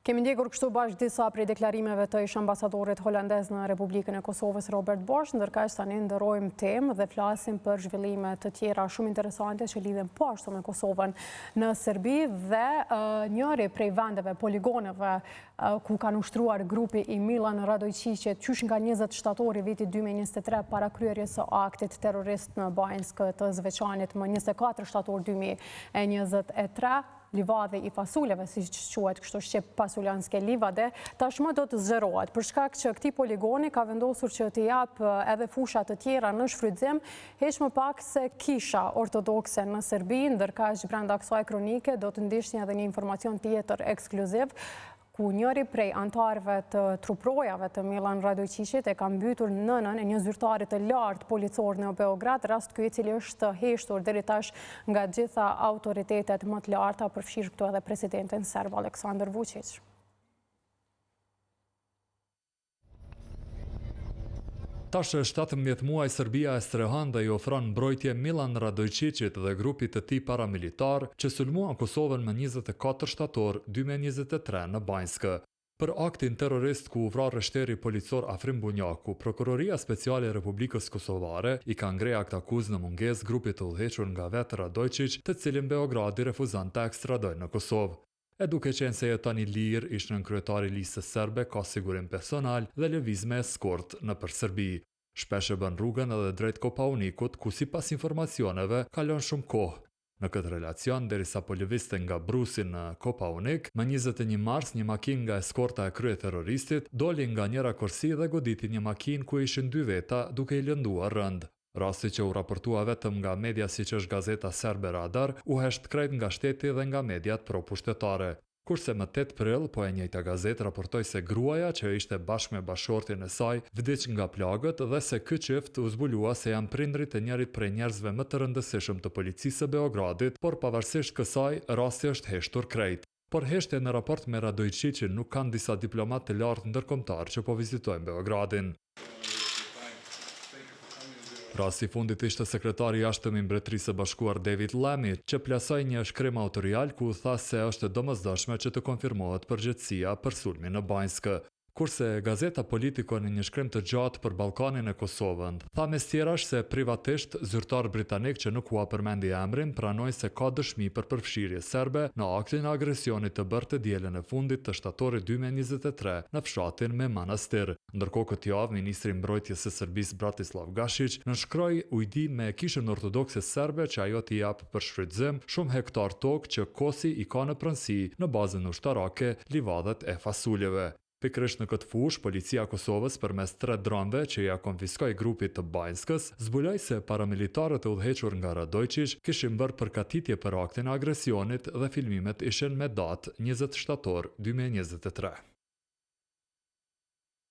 Kemi ndjekur kështu bashkë disa prej deklarimeve të ish ambasadorit holandez në Republikën e Kosovës, Robert Bosch, ndërkaq tani ndërrojmë temë dhe flasim për zhvillime të tjera shumë interesante që lidhen po ashtu me Kosovën në Serbi dhe njëri prej vendeve, poligoneve ku kanë ushtruar grupi i Milan Radojqiqit qysh nga 20 shtatori vitit 2023 para kryerjes së aktit terrorist në Banjsk të Zveçanit më 24 shtator 2023. Livade i fasuleve, si që quhet kështu shqip pasulanske livade, tashmë do të zgjerohet. Për shkak që këtij poligoni ka vendosur që të jap edhe fusha të tjera në shfrytëzim, heq më pak se kisha ortodokse në Serbi, ndërkaq brenda kësaj kronike do të ndiqni edhe një informacion tjetër ekskluziv, ku njëri prej antarëve të truprojave të Milan Radojqiqit e ka mbytur nënën e një zyrtari të lartë policor në Beograd, rast ky i cili është hequr deri tash nga gjitha autoritetet më të larta, përfshirë këtu edhe presidentin serb Aleksandar Vučić. Tash 17 muaj Serbia e strehan dhe i ofron mbrojtje Milan Radojqiqit dhe grupit të tij paramilitar që sulmuan Kosovën më 24 shtator 2023 në Banjsk. Për aktin terrorist ku u vrar rreshteri policor Afrim Bunjaku, Prokuroria Speciale e Republikës Kosovare i ka ngre akt akuzë në mungesë grupit të udhëhequr nga vetë Radojqić, të cilin Beogradi refuzon ta ekstradojë në Kosovë. E duke qenë se jeton i lirë, ish nën kryetari i listës serbe, ka sigurim personal dhe lëvizme eskort nëpër Serbi. Shpesh e bën rrugën edhe drejt Kopaunikut, ku sipas informacioneve kalon shumë kohë. Në këtë relacion, derisa po lëvizte nga Brusi në Kopaunik, më 21 mars një makinë nga eskorta e kryeterroristit doli nga njëra korsi dhe goditi një makinë ku ishin 2 veta duke i lënduar rënd. Rasti që u raportua vetëm nga media siç është gazeta serbe Radar, u hesht krejt nga shteti dhe nga mediat pro-pushtetare. Kurse më 8 prill, po e njëjta gazetë raportoi se gruaja që ishte bashkë me bashortin e saj vdiq nga plagët dhe se ky çift u zbulua se janë prindrit e njërit prej njerëzve më të rëndësishëm të policisë së Beogradit, por pavarësisht kësaj, rasti është heshtur krejt. Por heshtje në raport me Radojqiqin nuk kanë disa diplomat të lartë ndërkombëtar që po vizitojnë Beogradin. Rasti fundit ishte sekretari i jashtëm i Mbretërisë së Bashkuar David Lammy, që plasoi një shkrim autorial ku tha se është e domosdoshme që të konfirmohet përgjegjësia për sulmin në Banjsk. Kurse gazeta Politico në një shkrim të gjatë për Ballkanin e Kosovën, tha mes tjerash se privatisht zyrtar britanik që nuk ua përmendi emrin pranoi se ka dëshmi për përfshirje serbe në aktin e agresionit të bërë të dielën e fundit të shtatorit 2023 në fshatin me Manastir. Ndërkohë këtë javë, ministri i mbrojtjes së Serbisë Bratislav Gašić nënshkroi ujdi me kishën ortodokse serbe që ajo t'i jap për shfrytëzim shumë hektar tokë që Kosi i ka në pronësi në bazën ushtarake Livadet e Fasuljeve. Pikërisht në këtë fushë, policia e Kosovës përmes 3 dronëve që ja konfiskoi grupit të Banjskës, zbuloi se paramilitarët e udhëhequr nga Radojqić kishin bërë përgatitje për aktin e agresionit dhe filmimet ishin me datë 20 shtator 2023.